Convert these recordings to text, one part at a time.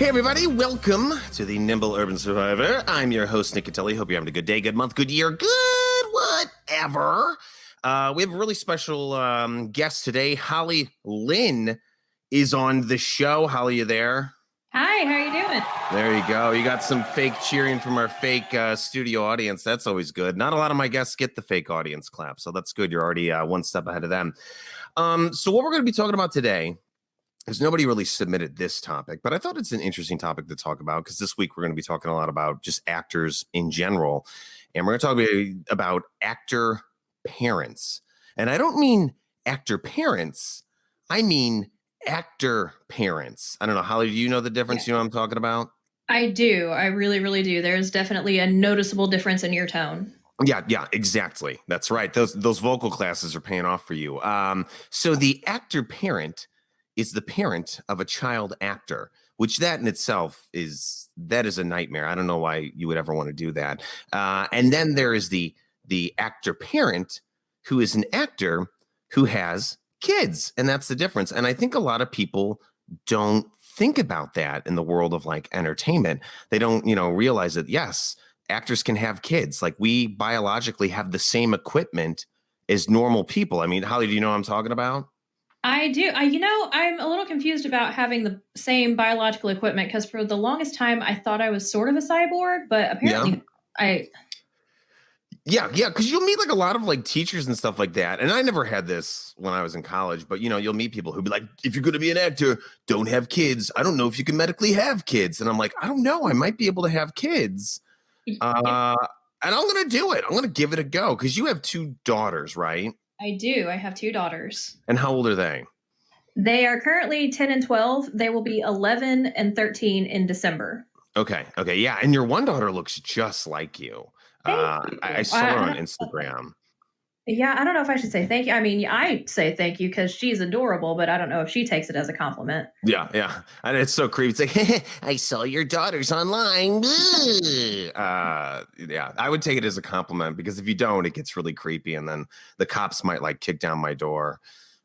Hey everybody, welcome to the Nimble Urban Survivor. I'm your host, Nick Cutelli. Hope you're having a good day, good month, good year, good whatever. We have a really special guest today. Holly Lynn is on the show. Holly, you there? Hi, how are you doing? There you go. You got some fake cheering from our fake studio audience. That's always good. Not a lot of my guests get the fake audience clap, so that's good. You're already one step ahead of them. So what we're going to be talking about today, because nobody really submitted this topic, but I thought it's an interesting topic to talk about because this week we're going to be talking a lot about just actors in general. And we're going to talk about actor parents. And I don't mean actor parents. I mean actor parents. I don't know. Holly, do you know the difference? You know what I'm talking about? I do. I really, really do. There's definitely a noticeable difference in your tone. Yeah, exactly. That's right. Those vocal classes are paying off for you. So the actor parent is the parent of a child actor, which that in itself is a nightmare. I don't know why you would ever want to do that. And then there is the actor parent who is an actor who has kids, and that's the difference. And I think a lot of people don't think about that in the world of like entertainment. They don't, realize that yes, actors can have kids. Like we biologically have the same equipment as normal people. I mean, Holly, do you know what I'm talking about? I do. I'm a little confused about having the same biological equipment because for the longest time I thought I was sort of a cyborg, but apparently Yeah, because you'll meet like a lot of like teachers and stuff like that. And I never had this when I was in college, but you'll meet people who'll be like, if you're going to be an actor, don't have kids. I don't know if you can medically have kids. And I'm like, I don't know. I might be able to have kids. And I'm going to do it. I'm going to give it a go because you have 2 daughters, right? I do. I have 2 daughters. And how old are they? They are currently 10 and 12. They will be 11 and 13 in December. Okay. Yeah. And your one daughter looks just like you. I saw her on Instagram. Yeah, I don't know if I should say thank you. I mean, I say thank you because she's adorable, but I don't know if she takes it as a compliment. Yeah. And it's so creepy. It's like, I saw your daughters online. Yeah, I would take it as a compliment because if you don't, it gets really creepy. And then the cops might like kick down my door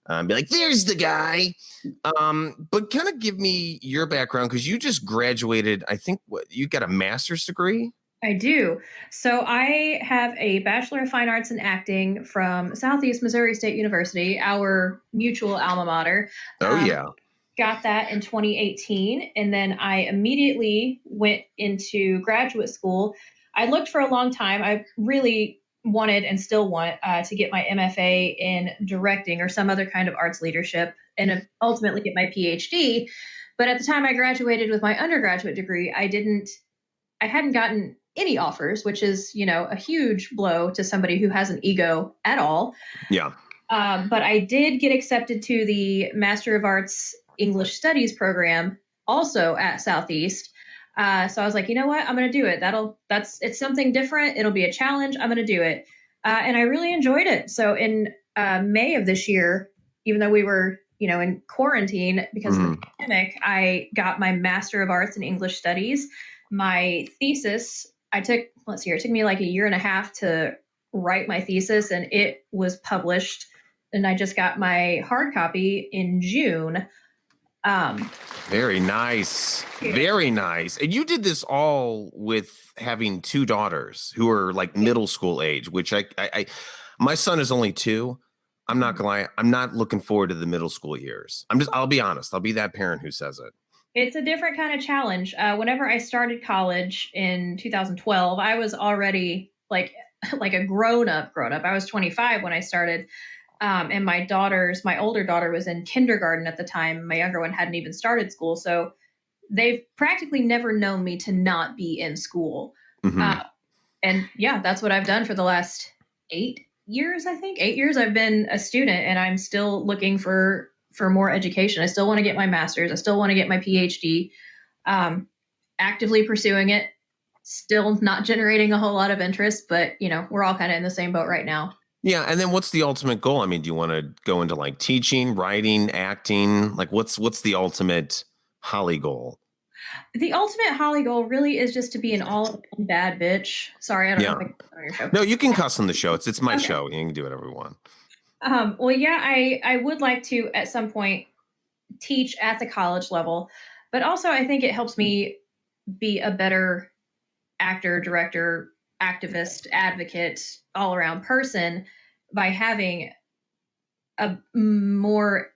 and be like, there's the guy. But kind of give me your background because you just graduated. I think you got a master's degree? I do. So I have a Bachelor of Fine Arts in Acting from Southeast Missouri State University, our mutual alma mater. Oh, yeah. Got that in 2018. And then I immediately went into graduate school. I looked for a long time. I really wanted and still want to get my MFA in directing or some other kind of arts leadership and ultimately get my PhD. But at the time I graduated with my undergraduate degree, I hadn't gotten any offers, which is, a huge blow to somebody who has an ego at all. Yeah. But I did get accepted to the Master of Arts English Studies program also at Southeast. So I was like, you know what? I'm going to do it. It's something different. It'll be a challenge. I'm going to do it. And I really enjoyed it. So in May of this year, even though we were, in quarantine because of the pandemic, I got my Master of Arts in English Studies. My thesis, it took me like a year and a half to write my thesis, and it was published. And I just got my hard copy in June. Very nice. Very nice. And you did this all with having 2 daughters who are like middle school age, which my son is only 2. I'm not gonna lie. I'm not looking forward to the middle school years. I'll be honest. I'll be that parent who says it. It's a different kind of challenge. Whenever I started college in 2012, I was already like a grown up. I was 25 when I started. And my older daughter was in kindergarten at the time. My younger one hadn't even started school. So they've practically never known me to not be in school. Mm-hmm. And yeah, that's what I've done for the last 8 years, I think. 8 years I've been a student, and I'm still looking for more education. I still want to get my master's. I still want to get my PhD. Actively pursuing it, still not generating a whole lot of interest, but we're all kind of in the same boat right now. Yeah. And then what's the ultimate goal? I mean, do you want to go into like teaching, writing, acting? Like what's the ultimate Holly goal? The ultimate Holly goal really is just to be an all bad bitch. Sorry, I don't know if I can on your show. No, you can cuss on the show. It's my show. You can do whatever you want. Well, yeah, I would like to at some point teach at the college level. But also, I think it helps me be a better actor, director, activist, advocate, all around person by having a more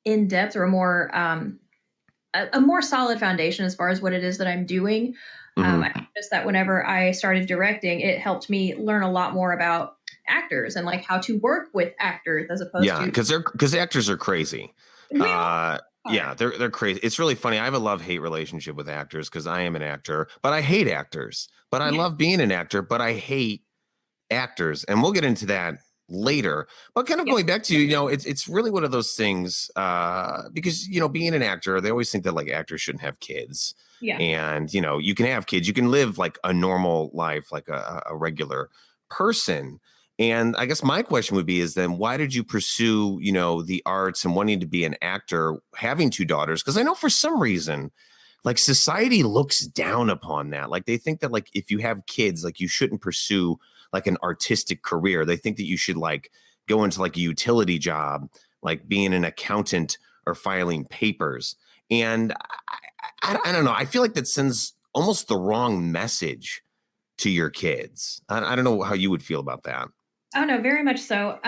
in depth or a more solid foundation as far as what it is that I'm doing. I Hmm. noticed that whenever I started directing, it helped me learn a lot more about actors and like how to work with actors as opposed Yeah, to because actors are crazy. we all are. Yeah, they're crazy. It's really funny. I have a love-hate relationship with actors because I am an actor, but I hate actors. But I love being an actor, but I hate actors, and we'll get into that later. But kind of Yeah, going back to, it's really one of those things, because being an actor, they always think that like actors shouldn't have kids, yeah. and you can have kids, you can live like a normal life, like a regular person. And I guess my question would be is then why did you pursue the arts and wanting to be an actor, having two daughters? Because I know for some reason like society looks down upon that. Like they think that like if you have kids, like you shouldn't pursue like an artistic career. They think that you should like go into like a utility job, like being an accountant or filing papers. And I don't know. I feel like that sends almost the wrong message to your kids. I don't know how you would feel about that. Oh no, very much so.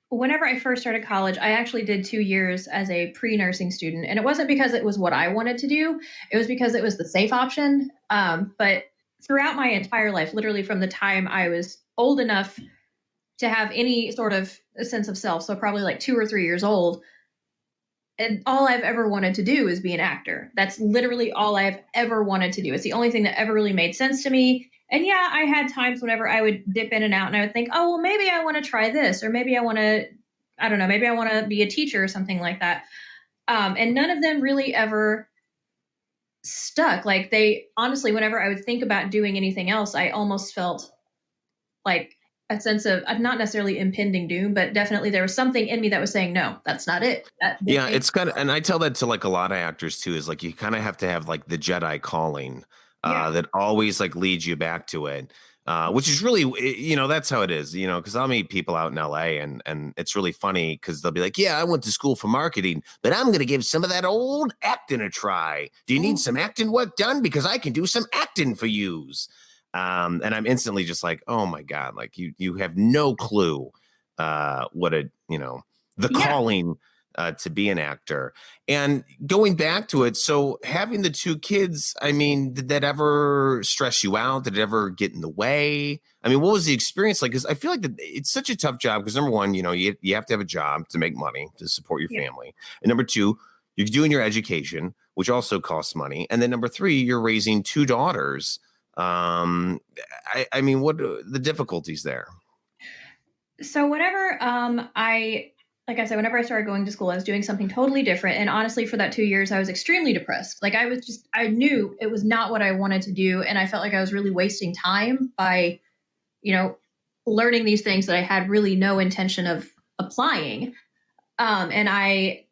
Whenever I first started college, I actually did 2 years as a pre-nursing student, and it wasn't because it was what I wanted to do. It was because it was the safe option. But throughout my entire life, literally from the time I was old enough to have any sort of a sense of self, so probably like 2 or 3 years old, and all I've ever wanted to do is be an actor. That's literally all I've ever wanted to do. It's the only thing that ever really made sense to me. And yeah, I had times whenever I would dip in and out and I would think, oh, well, maybe I want to try this, or maybe I want to, I don't know, maybe I want to be a teacher or something like that. And none of them really ever stuck. Like they honestly, whenever I would think about doing anything else, I almost felt like a sense of not necessarily impending doom, but definitely there was something in me that was saying, no, that's not it. This Yeah, ain't, it's kind of, and I tell that to like a lot of actors too, is like you kind of have to have like the Jedi calling yeah. that always like leads you back to it. Which is really, that's how it is, because I'll meet people out in LA and it's really funny because they'll be like, yeah, I went to school for marketing, but I'm going to give some of that old acting a try. Do you need Mhm. some acting work done? Because I can do some acting for yous. And I'm instantly just like, oh my God, like you have no clue what the Yeah. calling to be an actor. And going back to it, so having the two kids, I mean, did that ever stress you out? Did it ever get in the way? I mean, what was the experience like? Because I feel like that it's such a tough job. Because number one, you have to have a job to make money to support your Yeah. family, and number two, you're doing your education, which also costs money, and then number three, you're raising two daughters. Um, I mean, what are the difficulties there? So whenever I like I said, whenever I started going to school, I was doing something totally different. And honestly, for that 2 years, I was extremely depressed. Like I knew it was not what I wanted to do. And I felt like I was really wasting time by, you know, learning these things that I had really no intention of applying. And I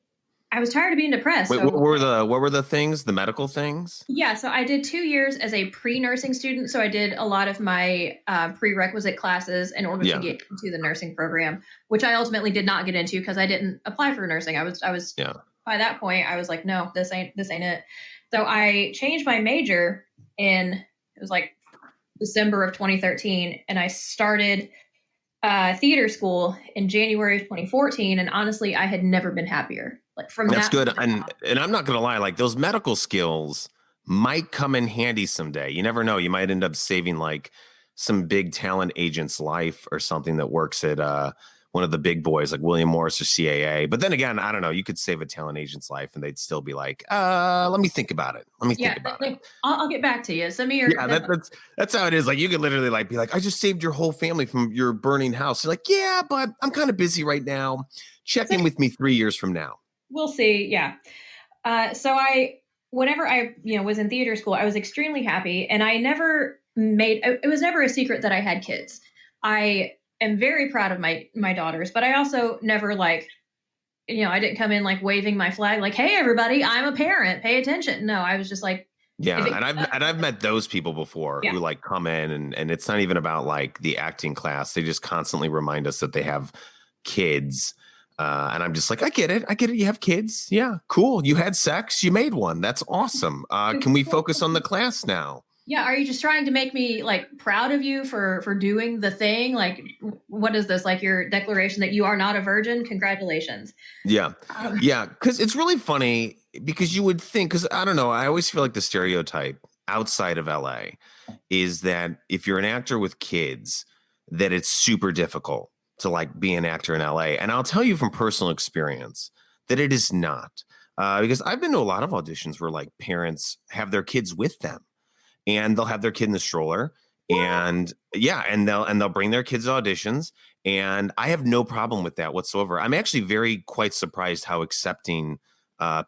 was tired of being depressed. Wait, So what were the things? The medical things? yeah, so I did 2 years as a pre-nursing student. So I did a lot of my prerequisite classes in order to Yeah, get into the nursing program, which I ultimately did not get into because I didn't apply for nursing. I was yeah. by that point I was like, no, this ain't it. So I changed my major in it was like December of 2013, and I started theater school in January of 2014. And honestly, I had never been happier. Like from That's that good. moment And I'm not gonna lie, like those medical skills might come in handy someday. You never know. You might end up saving like some big talent agent's life or something that works at one of the big boys like William Morris or CAA. But then again, I don't know. You could save a talent agent's life and they'd still be like, let me think about it. Let me think yeah, about it. like, I'll get back to you. Send me your Yeah, that's how it is. Like you could literally like be like, I just saved your whole family from your burning house. You're like, yeah, but I'm kind of busy right now. Check in with me 3 years from now. we'll see. Yeah. So whenever I, was in theater school, I was extremely happy, and I never made. It was never a secret that I had kids. I am very proud of my daughters, but I also never like, I didn't come in like waving my flag, like, "Hey, everybody, I'm a parent. Pay attention." No, I was just like, if Yeah, it, and I've met those people before yeah, who like come in and it's not even about like the acting class. They just constantly remind us that they have kids. And I'm just like, I get it. I get it. You have kids. Yeah, cool. You had sex. You made one. That's awesome. Can we focus on the class now? Yeah, are you just trying to make me like proud of you for doing the thing? Like, what is this? Like your declaration that you are not a virgin? Congratulations. Yeah. Um, Yeah. Because it's really funny because you would think, because I don't know, I always feel like the stereotype outside of LA is that if you're an actor with kids, that it's super difficult to like be an actor in LA. And I'll tell you from personal experience that it is not. Because I've been to a lot of auditions where like parents have their kids with them and they'll have their kid in the stroller and yeah, and they'll bring their kids to auditions. And I have no problem with that whatsoever. I'm actually very quite surprised how accepting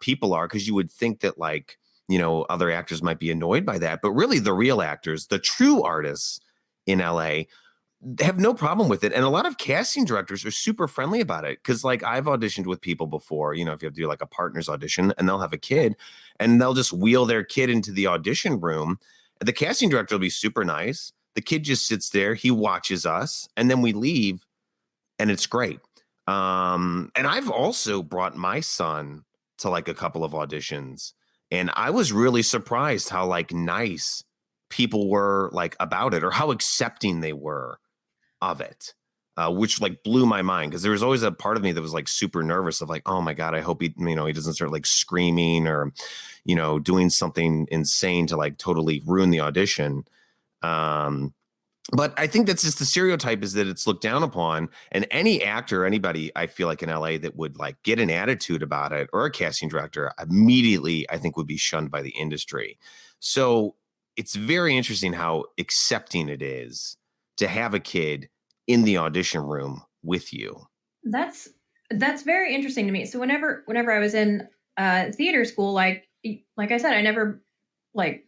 people are, because you would think that like, other actors might be annoyed by that, but really the real actors, the true artists in LA have no problem with it. And a lot of casting directors are super friendly about it. Cause like I've auditioned with people before, if you have to do like a partner's audition and they'll have a kid and they'll just wheel their kid into the audition room. The casting director will be super nice. The kid just sits there, he watches us, and then we leave, and it's great. And I've also brought my son to like a couple of auditions, and I was really surprised how like nice people were like about it, or how accepting they were of it, which like blew my mind, because there was always a part of me that was like super nervous of like, oh my God, I hope he doesn't start like screaming or, doing something insane to like totally ruin the audition. But I think that's just the stereotype, is that it's looked down upon, and any actor, anybody I feel like in LA that would like get an attitude about it, or a casting director, immediately I think would be shunned by the industry. So it's very interesting how accepting it is to have a kid in the audition room with you. that's that's very interesting to me. So whenever I was in theater school, like I said, I never like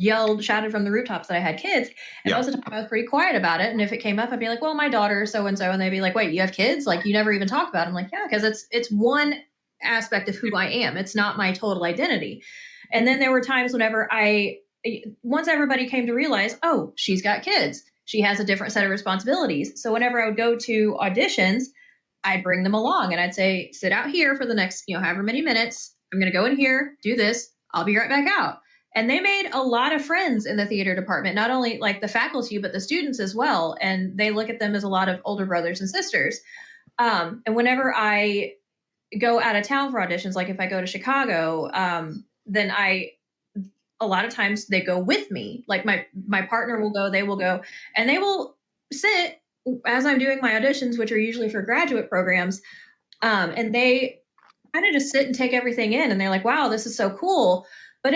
shouted from the rooftops that I had kids. And Yeah. most of the time I was pretty quiet about it. And if it came up, I'd be like, well, my daughter so and so, and they'd be like, wait, you have kids? Like you never even talk about it. I'm like, yeah, because it's one aspect of who I am. It's not my total identity. And then there were times whenever once everybody came to realize, oh, she's got kids, she has a different set of responsibilities. So whenever I would go to auditions, I'd bring them along and I'd say, sit out here for the next, however many minutes. I'm going to go in here, do this. I'll be right back out. And they made a lot of friends in the theater department, not only like the faculty, but the students as well. And they look at them as a lot of older brothers and sisters. And whenever I go out of town for auditions, like if I go to Chicago, then a lot of times they go with me. Like my partner will go, they will go, and they will sit as I'm doing my auditions, which are usually for graduate programs. And they kind of just sit and take everything in, and they're like, wow, this is so cool. But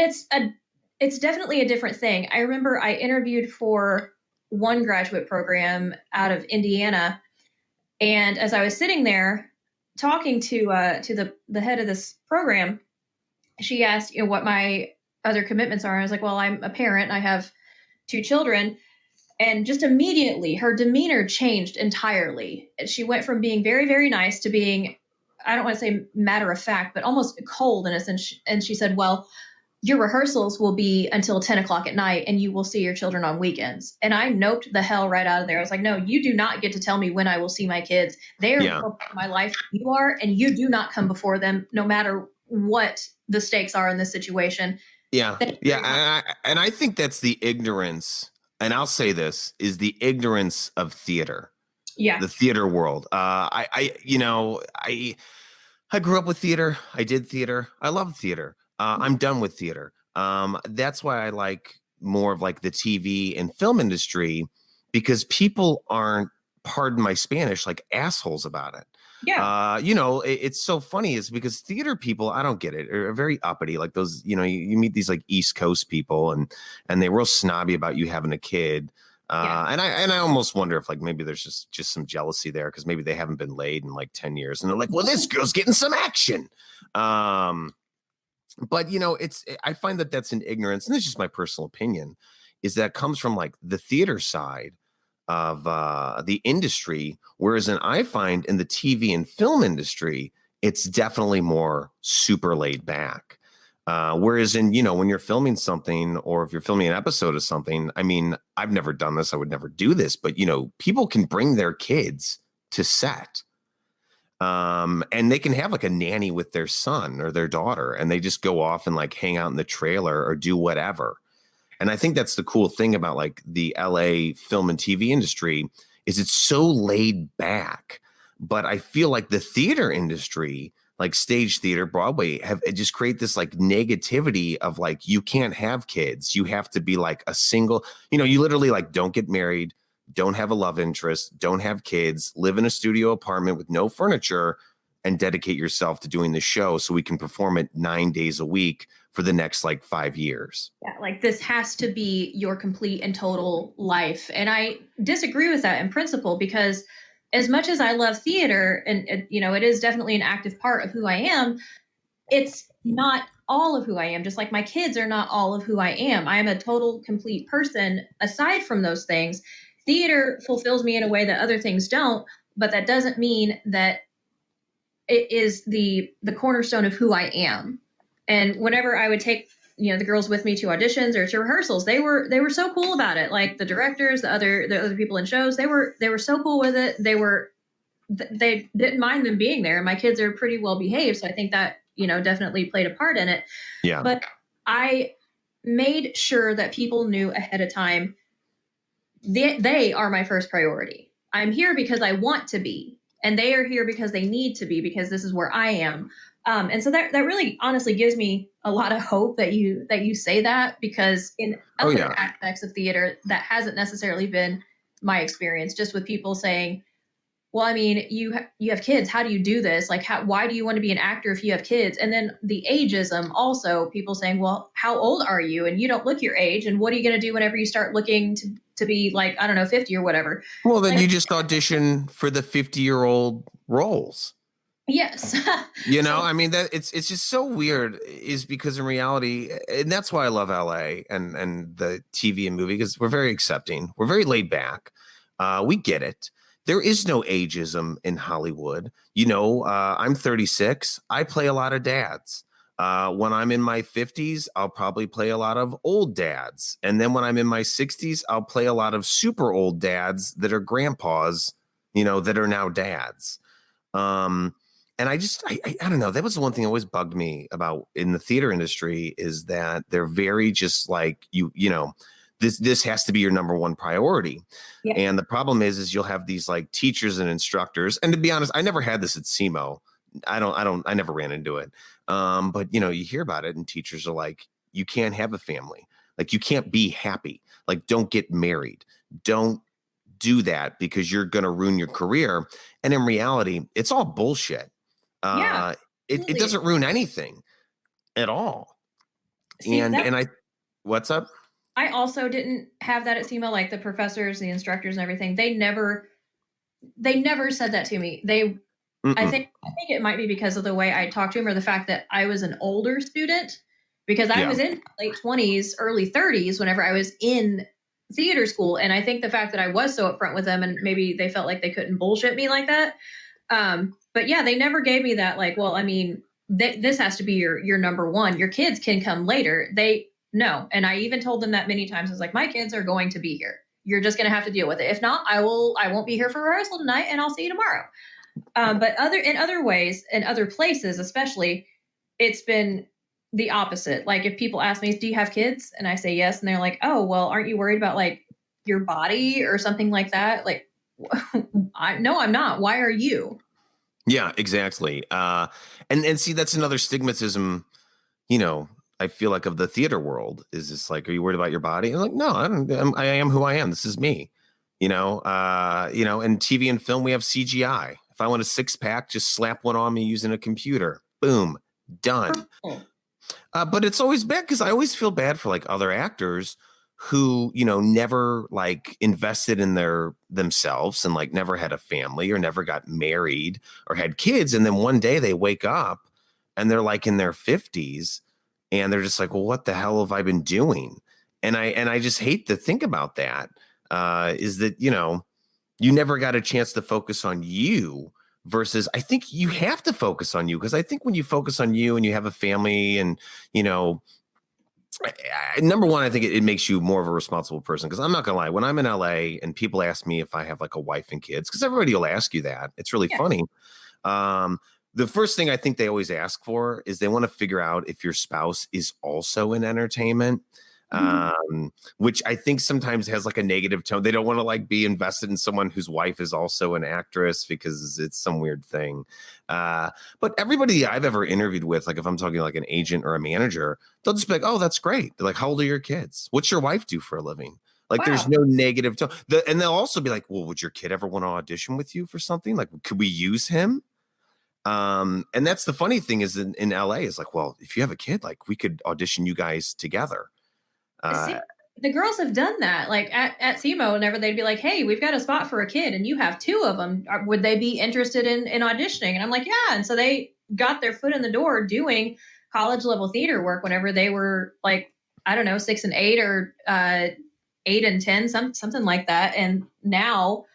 it's definitely a different thing. I remember I interviewed for one graduate program out of Indiana, and as I was sitting there talking to the head of this program, she asked, what my other commitments are. I was like, well, I'm a parent. I have two children. And just immediately her demeanor changed entirely. She went from being very, very nice to being, I don't want to say matter of fact, but almost cold in a sense. And she said, well, your rehearsals will be until 10 o'clock at night and you will see your children on weekends. And I noped the hell right out of there. I was like, no, you do not get to tell me when I will see my kids. They are Yeah. more part of my life than you are, and you do not come before them no matter what the stakes are in this situation. Yeah. Yeah. And I think that's the ignorance. And I'll say this is the ignorance of theater, Yeah. the theater world. I grew up with theater. I did theater. I love theater. I'm done with theater. That's why I like more of like the TV and film industry, because people aren't, pardon my Spanish, like assholes about it. Yeah. It's so funny is because theater people, I don't get it, are very uppity. Like those, you meet these like East Coast people and they're real snobby about you having a kid. Yeah. And I almost wonder if like maybe there's just some jealousy there, because maybe they haven't been laid in like 10 years and they're like, well, this girl's getting some action. But I find that that's an ignorance, and this is just my personal opinion, is that comes from like the theater side of the industry, whereas I find in the TV and film industry, it's definitely more super laid back. Whereas when you're filming something, or if you're filming an episode of something, I mean, I've never done this, I would never do this, but people can bring their kids to set. And they can have like a nanny with their son or their daughter, and they just go off and like hang out in the trailer or do whatever. And I think that's the cool thing about like the LA film and TV industry is it's so laid back. But I feel like the theater industry, like stage theater, Broadway, have just create this like negativity of like you can't have kids. You have to be like a single, you literally like don't get married, don't have a love interest, don't have kids, live in a studio apartment with no furniture, and dedicate yourself to doing the show so we can perform it 9 days a week for the next like 5 years. Yeah, like this has to be your complete and total life. And I disagree with that in principle because as much as I love theater and it is definitely an active part of who I am, it's not all of who I am. Just like my kids are not all of who I am. I am a total complete person aside from those things. Theater fulfills me in a way that other things don't, but that doesn't mean that it is the cornerstone of who I am. And whenever I would take the girls with me to auditions or to rehearsals, they were so cool about it. Like the directors, the other people in shows, they were so cool with it. They didn't mind them being there. And my kids are pretty well behaved, so I think that definitely played a part in it. Yeah. But I made sure that people knew ahead of time they are my first priority. I'm here because I want to be, and they are here because they need to be, because this is where I am. And so that really honestly gives me a lot of hope that you say that, because in other aspects of theater, that hasn't necessarily been my experience, just with people saying, well, I mean, you have kids. How do you do this? Like, why do you want to be an actor if you have kids? And then the ageism also, people saying, well, how old are you? And you don't look your age. And what are you going to do whenever you start looking to be like, I don't know, 50 or whatever? Well, then like, you just audition for the 50-year-old roles. Yes. I mean, that it's just so weird, is because in reality, and that's why I love LA and the TV and movie, because we're very accepting. We're very laid back. We get it. There is no ageism in Hollywood. I'm 36. I play a lot of dads. When I'm in my 50s, I'll probably play a lot of old dads. And then when I'm in my 60s, I'll play a lot of super old dads that are grandpas, that are now dads. And I don't know. That was the one thing that always bugged me about in the theater industry, is that they're very just like this has to be your number one priority. Yeah. And the problem is you'll have these like teachers and instructors. And to be honest, I never had this at SEMO. I never ran into it. But you hear about it, and teachers are like, you can't have a family. Like, you can't be happy. Like, don't get married. Don't do that because you're going to ruin your career. And in reality, it's all bullshit. It doesn't ruin anything at all. See, what's up? I also didn't have that at SEMO, like the professors, the instructors and everything. They never said that to me. I think it might be because of the way I talked to them, or the fact that I was an older student, because I was in late 20s, early 30s whenever I was in theater school. And I think the fact that I was so upfront with them, and maybe they felt like they couldn't bullshit me like that. But yeah, they never gave me that, like, well, I mean, this has to be your number one. Your kids can come later. No. And I even told them that many times. I was like, my kids are going to be here. You're just going to have to deal with it. If not, I won't be here for rehearsal tonight, and I'll see you tomorrow. But in other ways, in other places, especially, it's been the opposite. Like, if people ask me, do you have kids? And I say yes. And they're like, oh, well, aren't you worried about like your body or something like that? Like, no, I'm not. Why are you? Yeah, exactly. And see, that's another stigmatism, I feel like, of the theater world, is this like, are you worried about your body? I'm like, no, I am who I am. This is me, in TV and film, we have CGI. If I want a 6-pack, just slap one on me using a computer. Boom, done. But it's always bad, because I always feel bad for like other actors who, never like invested in themselves, and like never had a family or never got married or had kids. And then one day they wake up and they're like in their 50s, and they're just like, well, what the hell have I been doing? And I just hate to think about that, is that, you never got a chance to focus on you, versus I think you have to focus on you. Because I think when you focus on you and you have a family, and, number one, I think it makes you more of a responsible person. Because I'm not gonna lie, when I'm in LA and people ask me if I have like a wife and kids, because everybody will ask you that, it's really funny. The first thing I think they always ask for is they want to figure out if your spouse is also in entertainment, which I think sometimes has like a negative tone. They don't want to like be invested in someone whose wife is also an actress because it's some weird thing. But everybody I've ever interviewed with, like if I'm talking like an agent or a manager, they'll just be like, "Oh, that's great." They're like, "How old are your kids? What's your wife do for a living?" Like there's Wow. no negative tone. And they'll also be like, "Well, would your kid ever want to audition with you for something? Like, could we use him?" And that's the funny thing is in LA is like, well, if you have a kid, like we could audition you guys together. See, the girls have done that. Like at SEMO, whenever they'd be like, "Hey, we've got a spot for a kid, and you have two of them. Would they be interested in auditioning?" And I'm like, "Yeah." And so they got their foot in the door doing college level theater work whenever they were like, I don't know, 6 and 8 or 8 and 10, something like that. And now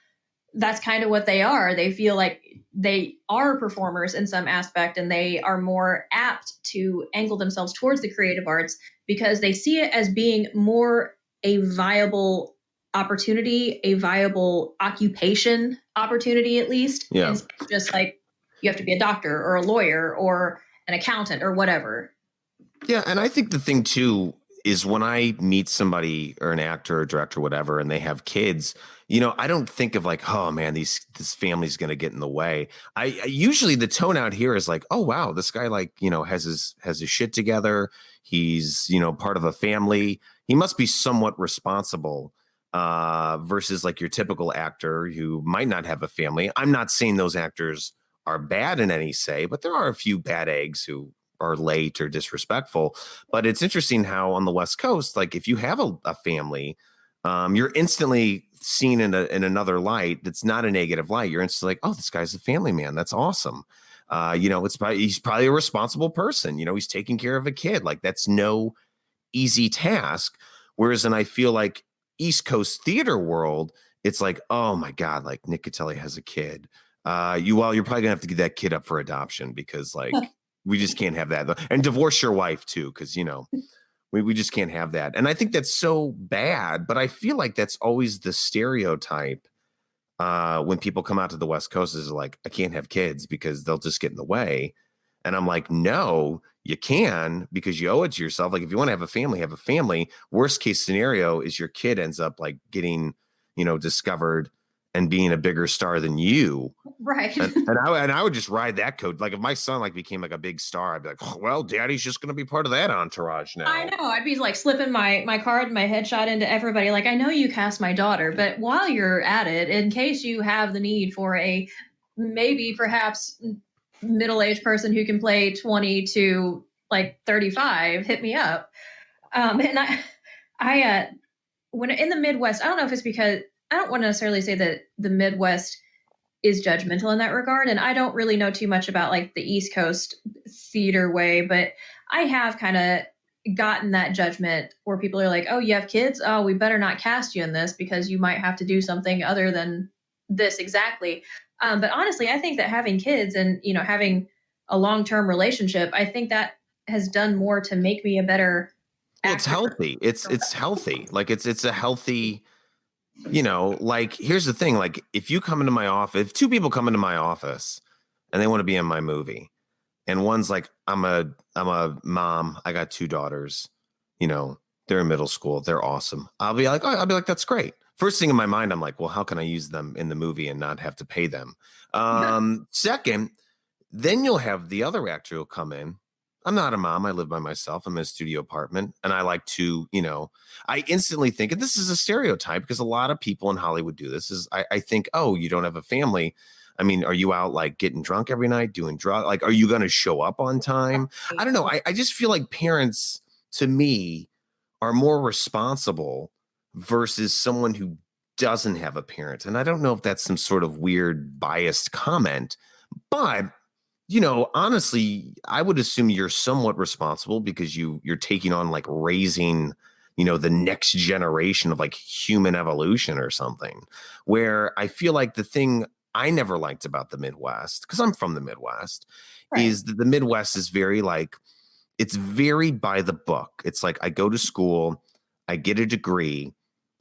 that's kind of what they are. They feel like they are performers in some aspect and they are more apt to angle themselves towards the creative arts because they see it as being more a viable opportunity, a viable occupation opportunity, at least. Yeah. And just like you have to be a doctor or a lawyer or an accountant or whatever. Yeah. And I think the thing too is when I meet somebody or an actor or director, whatever, and they have kids, I don't think of like, oh man, this family's going to get in the way. I usually the tone out here is like, oh wow, this guy like, has his shit together. He's, part of a family. He must be somewhat responsible versus like your typical actor who might not have a family. I'm not saying those actors are bad in any say, but there are a few bad eggs who are late or disrespectful. But it's interesting how on the West Coast, like if you have a family, you're instantly seen in another light that's not a negative light. You're instantly like, oh, this guy's a family man. That's awesome. He's probably a responsible person. He's taking care of a kid. Like that's no easy task. Whereas, and I feel like East Coast theater world, it's like, oh my God, like Nick Cutelli has a kid. You're probably gonna have to give that kid up for adoption because like we just can't have that. And divorce your wife too, because we just can't have that. And I think that's so bad, but I feel like that's always the stereotype when people come out to the West Coast is like, I can't have kids because they'll just get in the way. And I'm like, no, you can because you owe it to yourself. Like if you want to have a family, have a family. Worst case scenario is your kid ends up like getting, discovered and being a bigger star than you. Right. And I would just ride that coat. Like if my son like became like a big star, I'd be like, oh, well, daddy's just going to be part of that entourage now. I know. I'd be like slipping my card, my headshot into everybody. Like, I know you cast my daughter, but while you're at it, in case you have the need for a maybe perhaps middle-aged person who can play 20 to like 35, hit me up. And when in the Midwest, I don't know if it's because I don't want to necessarily say that the Midwest is judgmental in that regard. And I don't really know too much about like the East Coast theater way, but I have kind of gotten that judgment where people are like, oh, you have kids? Oh, we better not cast you in this because you might have to do something other than this exactly. But honestly, I think that having kids and, having a long-term relationship, I think that has done more to make me a better Well, it's actor. healthy. It's healthy. Like it's a healthy, like here's the thing. Like if you come into my office, if two people come into my office and they want to be in my movie, and one's like, I'm a mom, I got two daughters, they're in middle school, they're awesome. I'll be like, that's great. First thing in my mind, I'm like, well, how can I use them in the movie and not have to pay them? Second, then you'll have the other actor who'll come in. I'm not a mom. I live by myself. I'm in a studio apartment. And I like to, I instantly think, and this is a stereotype because a lot of people in Hollywood do this, is I think, oh, you don't have a family. I mean, are you out like getting drunk every night, doing drugs? Like, are you going to show up on time? I don't know. I just feel like parents, to me, are more responsible versus someone who doesn't have a parent. And I don't know if that's some sort of weird biased comment, but honestly, I would assume you're somewhat responsible because you're taking on like raising, the next generation of like human evolution or something. Where I feel like the thing I never liked about the Midwest, because I'm from the Midwest, Right. is that the Midwest is very like, it's very by the book. It's like I go to school, I get a degree,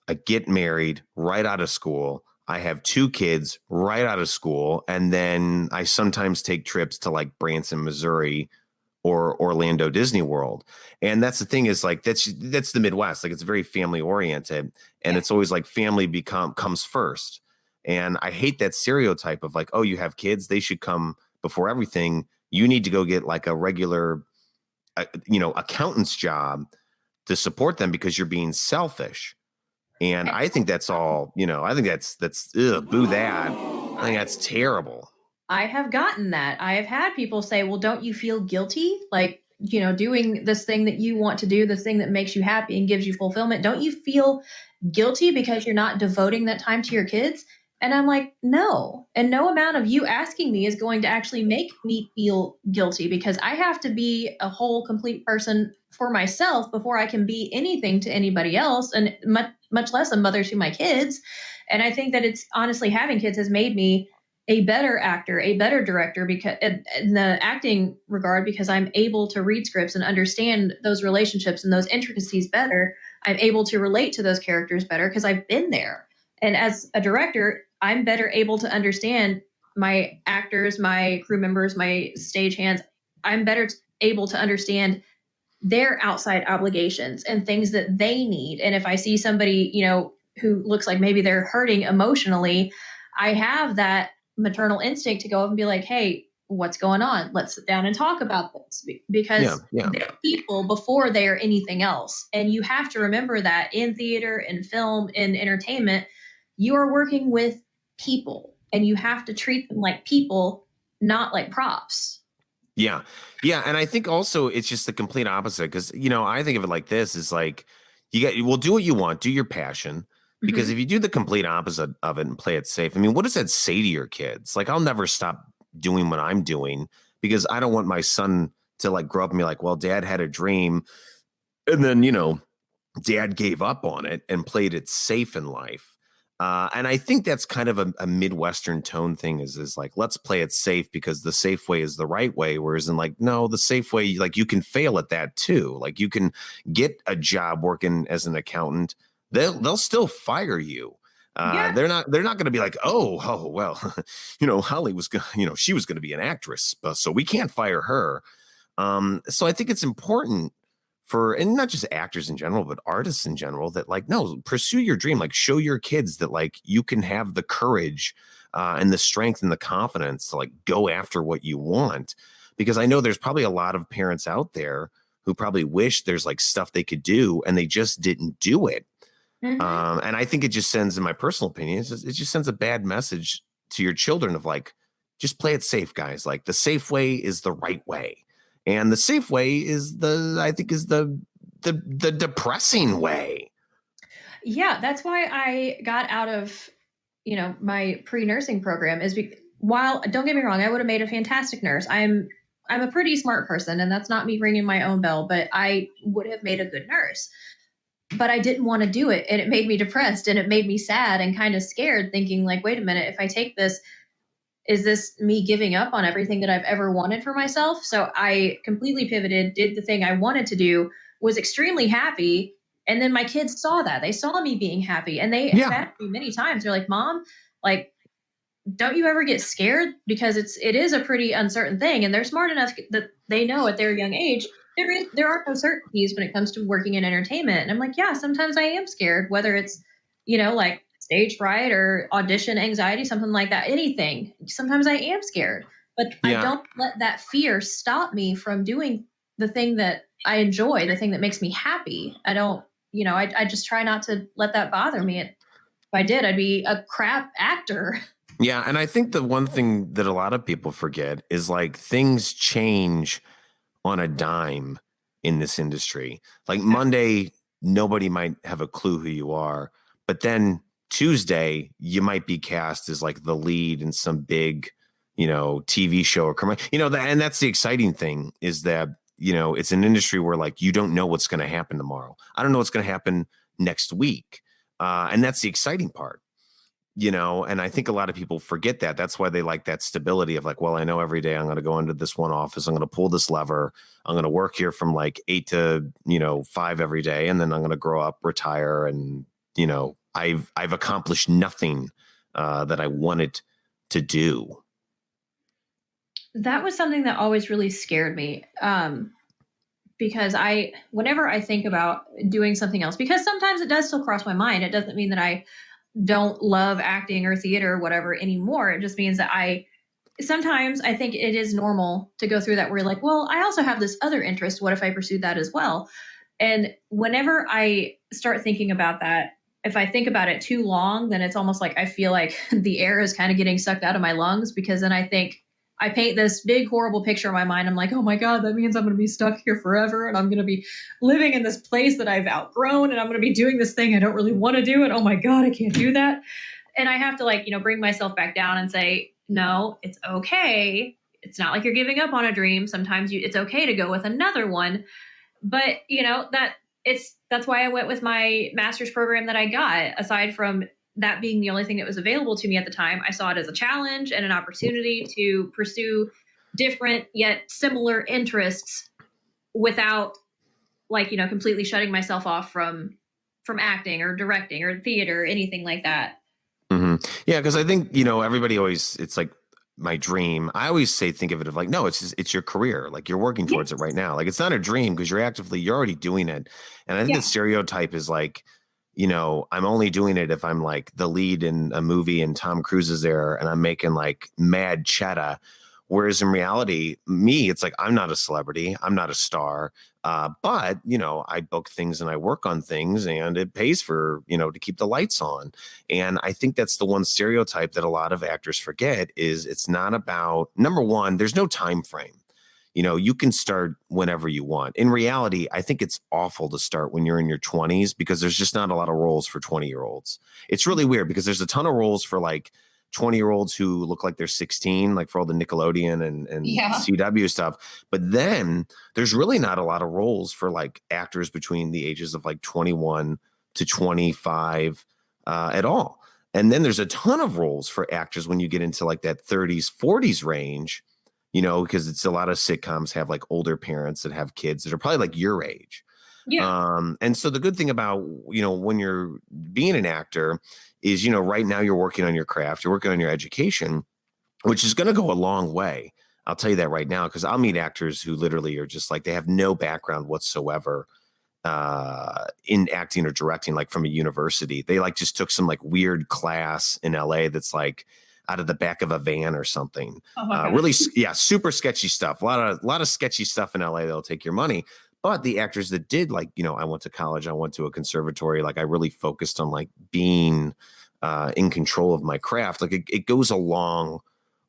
I get married right out of school. I have two kids right out of school, and then I sometimes take trips to like Branson, Missouri, or Orlando Disney World. And that's the thing is like that's the Midwest. Like it's very family oriented, and Yeah. it's always like family comes first. And I hate that stereotype of like, oh, you have kids, they should come before everything. You need to go get like a regular accountant's job to support them because you're being selfish. And I think that's all, I think that's boo that. I think that's terrible. I have gotten that. I have had people say, "Well, don't you feel guilty? Like, doing this thing that you want to do, this thing that makes you happy and gives you fulfillment. Don't you feel guilty because you're not devoting that time to your kids?" And I'm like, "No." And no amount of you asking me is going to actually make me feel guilty because I have to be a whole complete person for myself before I can be anything to anybody else and much less a mother to my kids. And I think that it's honestly having kids has made me a better actor, a better director because in the acting regard because I'm able to read scripts and understand those relationships and those intricacies better. I'm able to relate to those characters better because I've been there. And as a director, I'm better able to understand my actors, my crew members, my stagehands. I'm better able to understand their outside obligations and things that they need. And if I see somebody, who looks like maybe they're hurting emotionally, I have that maternal instinct to go up and be like, "Hey, what's going on? Let's sit down and talk about this." Yeah, Because yeah. they're people before they're anything else. And you have to remember that in theater, in film, in entertainment, you are working with people and you have to treat them like people, not like props. Yeah. Yeah. And I think also it's just the complete opposite because, I think of it like this is like, well, do what you want, do your passion. Because Mhm. if you do the complete opposite of it and play it safe, I mean, what does that say to your kids? Like, I'll never stop doing what I'm doing because I don't want my son to like grow up and be like, well, dad had a dream. And then, dad gave up on it and played it safe in life. And I think that's kind of a Midwestern tone thing is like, let's play it safe because the safe way is the right way. Whereas in like, no, the safe way, like you can fail at that too. Like you can get a job working as an accountant. They'll still fire you. Yeah. They're not going to be like, oh, well, Holly was, she was going to be an actress, so we can't fire her. So I think it's important and not just actors in general, but artists in general that like, no, pursue your dream, like show your kids that like you can have the courage and the strength and the confidence to like go after what you want. Because I know there's probably a lot of parents out there who probably wish there's like stuff they could do and they just didn't do it. Mhm. And I think it just sends, in my personal opinion, it just sends a bad message to your children of like, just play it safe, guys. Like the safe way is the right way. And the safe way is the depressing way. Yeah, that's why I got out of, my pre-nursing program while don't get me wrong, I would have made a fantastic nurse. I'm a pretty smart person and that's not me ringing my own bell, but I would have made a good nurse. But I didn't want to do it and it made me depressed and it made me sad and kind of scared thinking like, wait a minute, if I take this, is this me giving up on everything that I've ever wanted for myself? So I completely pivoted, did the thing I wanted to do, was extremely happy. And then my kids saw that. They saw me being happy. And they have Yeah. asked me many times, they're like, "Mom, like, don't you ever get scared? Because it is a pretty uncertain thing." And they're smart enough that they know at their young age, there are no certainties when it comes to working in entertainment. And I'm like, yeah, sometimes I am scared, whether it's, like stage fright or audition anxiety, something like that, anything. Sometimes I am scared, but I Yeah. don't let that fear stop me from doing the thing that I enjoy, the thing that makes me happy. I don't, I just try not to let that bother me. If I did, I'd be a crap actor. Yeah. And I think the one thing that a lot of people forget is like things change on a dime in this industry. Like Monday, nobody might have a clue who you are, but then Tuesday, you might be cast as like the lead in some big, TV show or commercial. And that's the exciting thing is that, it's an industry where like you don't know what's going to happen tomorrow. I don't know what's going to happen next week. And that's the exciting part. And I think a lot of people forget that. That's why they like that stability of like, well, I know every day I'm going to go into this one office. I'm going to pull this lever. I'm going to work here from like 8 to, 5 every day. And then I'm going to grow up, retire. And, I've accomplished nothing that I wanted to do? That was something that always really scared me. Because whenever I think about doing something else, because sometimes it does still cross my mind, it doesn't mean that I don't love acting or theater or whatever anymore. It just means that sometimes I think it is normal to go through that where you're like, well, I also have this other interest. What if I pursued that as well? And whenever I start thinking about that, if I think about it too long, then it's almost like I feel like the air is kind of getting sucked out of my lungs, because then I paint this big horrible picture in my mind. I'm like, oh my God, that means I'm going to be stuck here forever. And I'm going to be living in this place that I've outgrown. And I'm going to be doing this thing I don't really want to do. And oh my God, I can't do that. And I have to, like, bring myself back down and say, no, it's okay. It's not like you're giving up on a dream. Sometimes it's okay to go with another one. But that's why I went with my master's program that I got. Aside from that being the only thing that was available to me at the time, I saw it as a challenge and an opportunity to pursue different yet similar interests without, like, completely shutting myself off from acting or directing or theater or anything like that. Yeah, because I think, everybody always, it's like my dream. I always say, think of it of like, no, it's your career. Like you're working towards it right Yes. now. Like it's not a dream because you're already doing it. And I think the Yeah. stereotype is like, I'm only doing it if I'm like the lead in a movie and Tom Cruise is there and I'm making like mad cheddar. Whereas in reality, me, it's like I'm not a celebrity, I'm not a star, but I book things and I work on things, and it pays for to keep the lights on. And I think that's the one stereotype that a lot of actors forget is it's not about number one. There's no time frame. You can start whenever you want. In reality, I think it's awful to start when you're in your 20s because there's just not a lot of roles for 20-year-olds. It's really weird because there's a ton of roles for like 20-year-olds who look like they're 16, like for all the Nickelodeon and Yeah. CW stuff. But then there's really not a lot of roles for like actors between the ages of like 21 to 25 at all. And then there's a ton of roles for actors when you get into like that 30s, 40s range, because it's a lot of sitcoms have like older parents that have kids that are probably like your age. Yeah. And so the good thing about, when you're being an actor is, right now you're working on your craft, you're working on your education, which is going to go a long way. I'll tell you that right now, because I'll meet actors who literally are just like, they have no background whatsoever in acting or directing, like from a university. They like just took some like weird class in LA that's like out of the back of a van or something. Oh my God. Really, yeah, super sketchy stuff. A lot of sketchy stuff in LA that'll take your money. But the actors that did, like, I went to college, I went to a conservatory, like I really focused on like being in control of my craft. Like it goes a long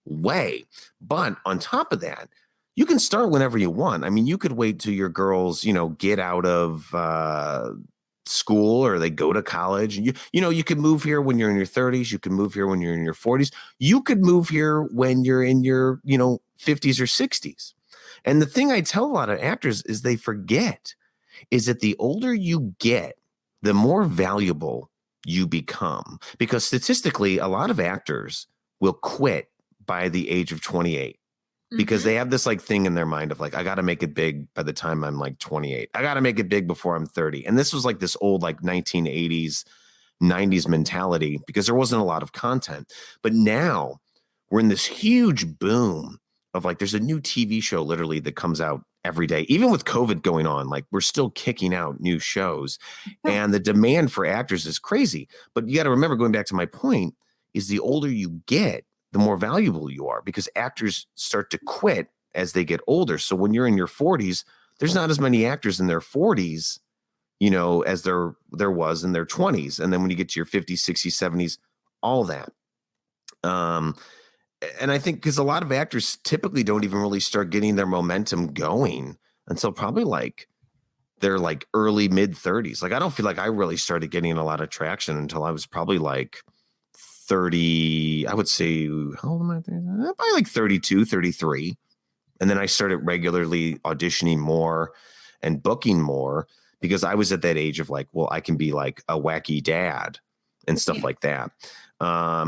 way. But on top of that, you can start whenever you want. I mean, you could wait till your girls, get out of school or they go to college. You could move here when you're in your 30s. You can move here when you're in your 40s. You could move here when you're in your, 50s or 60s. And the thing I tell a lot of actors is they forget is that the older you get, the more valuable you become. Because statistically, a lot of actors will quit by the age of 28 because Hmm. they have this like thing in their mind of like, I got to make it big by the time I'm like 28. I got to make it big before I'm 30. And this was like this old like 1980s, 90s mentality because there wasn't a lot of content. But now we're in this huge boom of like, there's a new TV show literally that comes out every day. Even with COVID going on, like we're still kicking out new shows and the demand for actors is crazy. But you got to remember, going back to my point, is the older you get, the more valuable you are because actors start to quit as they get older. So when you're in your 40s, there's not as many actors in their 40s, as there was in their 20s. And then when you get to your 50s, 60s, 70s, all that. And I think because a lot of actors typically don't even really start getting their momentum going until probably like their like early mid 30s. Like I don't feel like I really started getting a lot of traction until I was probably like 30. I would say, how old am I? Probably like 32, 33. And then I started regularly auditioning more and booking more because I was at that age of like, well, I can be like a wacky dad and stuff Yeah. like that.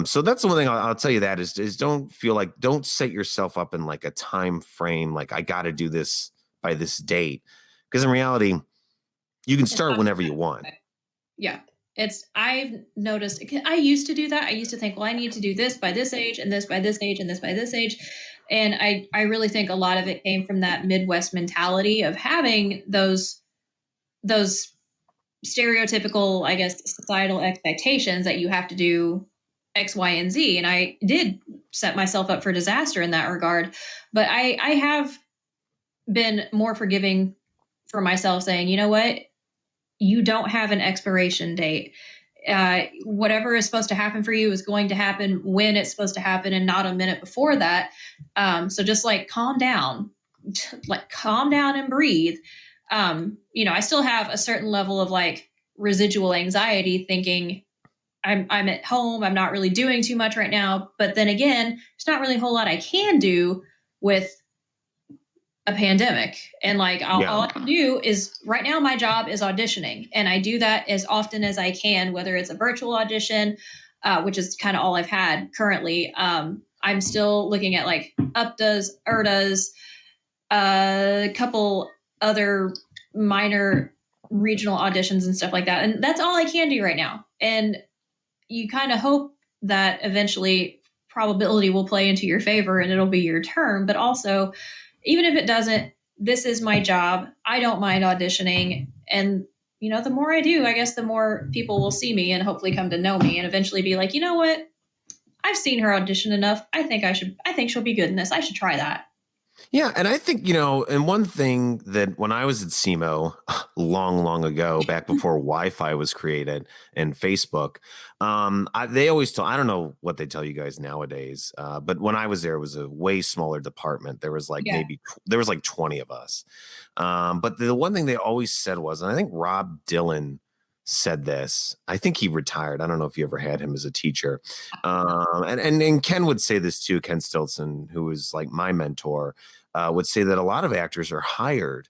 So that's the one thing I'll tell you that is don't set yourself up in like a time frame. Like I got to do this by this date. Because in reality, you can It's start not whenever you that want. way. Yeah. I've noticed, I used to do that. I used to think, well, I need to do this by this age and this by this age and this by this age. And I really think a lot of it came from that Midwest mentality of having those stereotypical, I guess, societal expectations that you have to do X, Y, and Z. And I did set myself up for disaster in that regard. But I have been more forgiving for myself, saying, you know what? You don't have an expiration date. Whatever is supposed to happen for you is going to happen when it's supposed to happen and not a minute before that. So just like calm down, like calm down and breathe. I still have a certain level of like residual anxiety, thinking I'm at home, I'm not really doing too much right now. But then again, there's not really a whole lot I can do with a pandemic. And like all I can do is right now my job is auditioning, and I do that as often as I can, whether it's a virtual audition, which is kind of all I've had currently. I'm still looking at like UPDAs, ERDAs, a couple other minor regional auditions and stuff like that. And that's all I can do right now. And you kind of hope that eventually probability will play into your favor and it'll be your turn. But also, even if it doesn't, this is my job. I don't mind auditioning. And, the more I do, I guess the more people will see me and hopefully come to know me and eventually be like, you know what? I've seen her audition enough. I think she'll be good in this. I should try that. Yeah, and I think, and one thing that when I was at SEMO long, long ago, back before Wi-Fi was created and Facebook, they always tell, I don't know what they tell you guys nowadays, but when I was there, it was a way smaller department. There was like there was like 20 of us. But the one thing they always said was, and I think Rob Dylan said this, I think he retired. I don't know if you ever had him as a teacher. And Ken would say this too. Ken Stilson, who was like my mentor, would say that a lot of actors are hired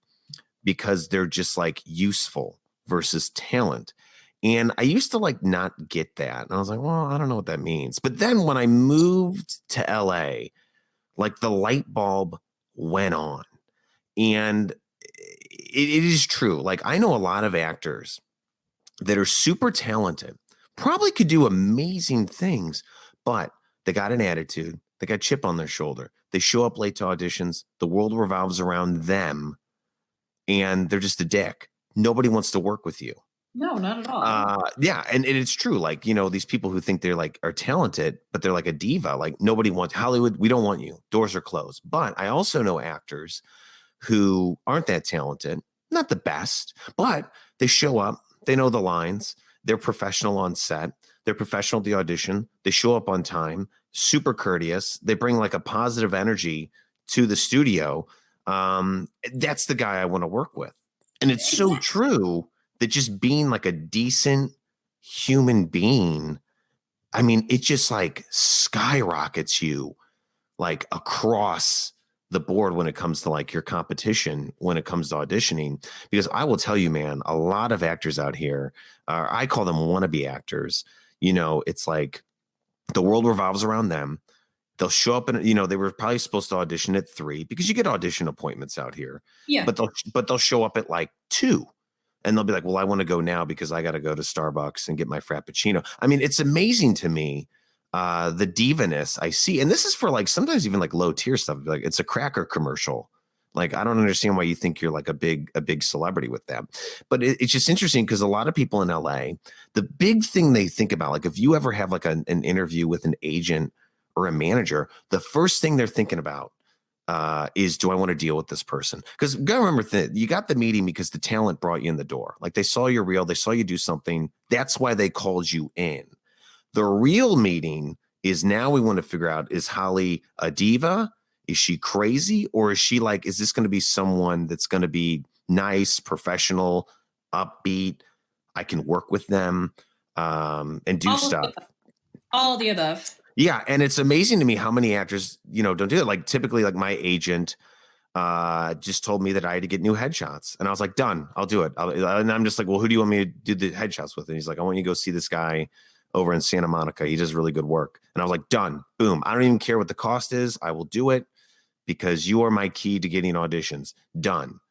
because they're just like useful versus talent. And I used to like not get that. And I was like, well, I don't know what that means. But then when I moved to LA, like the light bulb went on. And it is true. Like I know a lot of actors that are super talented, probably could do amazing things, but they got an attitude. They got a chip on their shoulder. They show up late to auditions. The world revolves around them, and they're just a dick. Nobody wants to work with you. No, not at all. Yeah, and it's true. Like, these people who think they're like are talented, but they're like a diva. Like nobody wants Hollywood. We don't want you. Doors are closed. But I also know actors who aren't that talented, not the best, but they show up. They know the lines. They're professional on set. They're professional at the audition. They show up on time, super courteous. They bring like a positive energy to the studio. That's the guy I want to work with. And it's so true that just being like a decent human being, I mean, it just like skyrockets you like across the board when it comes to like your competition, when it comes to auditioning, because I will tell you, man, a lot of actors out here, I call them wannabe actors. It's like the world revolves around them. They'll show up and, they were probably supposed to audition at 3 because you get audition appointments out here. Yeah. But they'll show up at like 2 and they'll be like, well, I want to go now because I got to go to Starbucks and get my Frappuccino. I mean, it's amazing to me. The divaness I see, and this is for like sometimes even like low tier stuff. Like it's a cracker commercial. Like I don't understand why you think you're like a big celebrity with them, but it's just interesting because a lot of people in LA, the big thing they think about, like if you ever have like an interview with an agent or a manager, the first thing they're thinking about is, do I want to deal with this person? Because you gotta remember you got the meeting because the talent brought you in the door. Like they saw your reel, they saw you do something. That's why they called you in. The real meeting is now we want to figure out, is Holly a diva? Is she crazy? Or is she like, is this going to be someone that's going to be nice, professional, upbeat? I can work with them and do stuff. All the above. Yeah. And it's amazing to me how many actors, don't do it. Like typically like my agent just told me that I had to get new headshots. And I was like, done, I'll do it. And I'm just like, well, who do you want me to do the headshots with? And he's like, I want you to go see this guy over in Santa Monica. He does really good work. And I was like, done, boom. I don't even care what the cost is. I will do it because you are my key to getting auditions. Done.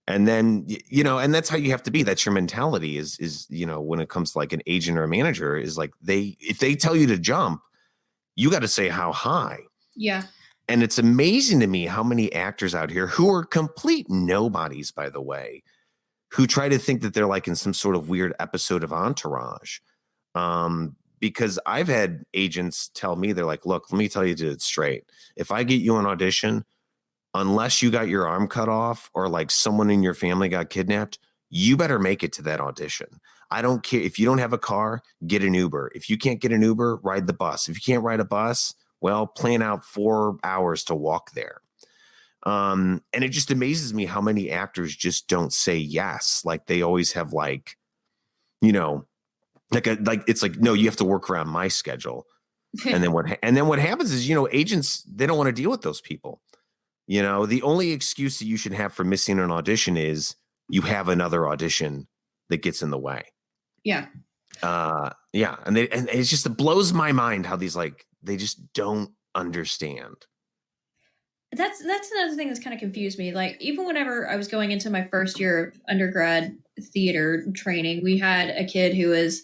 And then, and that's how you have to be. That's your mentality when it comes to like an agent or a manager is like if they tell you to jump, you got to say how high. Yeah. And it's amazing to me how many actors out here who are complete nobodies, by the way, who try to think that they're like in some sort of weird episode of Entourage. Because I've had agents tell me, they're like, look, let me tell you it straight. If I get you an audition, unless you got your arm cut off or like someone in your family got kidnapped, you better make it to that audition. I don't care if you don't have a car, get an Uber. If you can't get an Uber, ride the bus. If you can't ride a bus, well, plan out 4 hours to walk there. And it just amazes me how many actors just don't say yes. Like they always have like, it's like, no, you have to work around my schedule. And then what happens is, agents, they don't want to deal with those people. The only excuse that you should have for missing an audition is you have another audition that gets in the way. Yeah. Yeah. And it's just, it blows my mind how these, like, they just don't understand. That's another thing that's kind of confused me. Like, even whenever I was going into my first year of undergrad theater training, we had a kid he was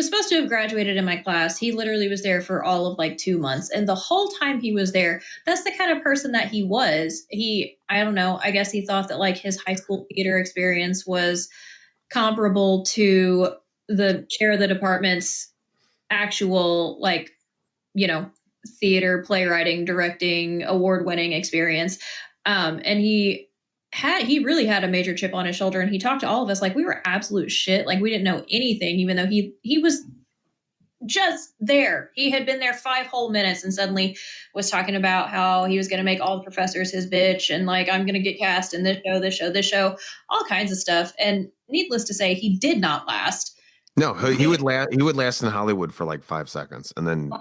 supposed to have graduated in my class. He literally was there for all of like 2 months. And the whole time he was there, that's the kind of person that he was. I don't know, I guess he thought that like his high school theater experience was comparable to the chair of the department's actual, like, theater, playwriting, directing, award-winning experience. And he really had a major chip on his shoulder, and he talked to all of us like we were absolute shit. Like we didn't know anything, even though he was just there. He had been there 5 whole minutes and suddenly was talking about how he was going to make all the professors his bitch and like, I'm going to get cast in this show, all kinds of stuff. And needless to say, he did not last. No, he would last in Hollywood for like 5 seconds. And then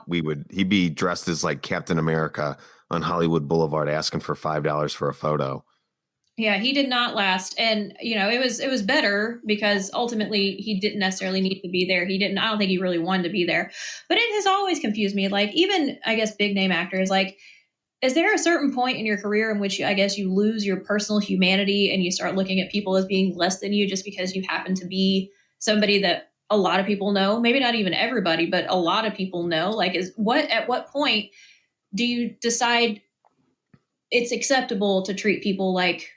he'd be dressed as like Captain America on Hollywood Boulevard asking for $5 for a photo. Yeah, he did not last. And, it was better because ultimately he didn't necessarily need to be there. I don't think he really wanted to be there. But it has always confused me. Like, even, I guess, big name actors, like, is there a certain point in your career in which you lose your personal humanity and you start looking at people as being less than you just because you happen to be somebody that a lot of people know? Maybe not even everybody, but a lot of people know. Like, at what point do you decide it's acceptable to treat people like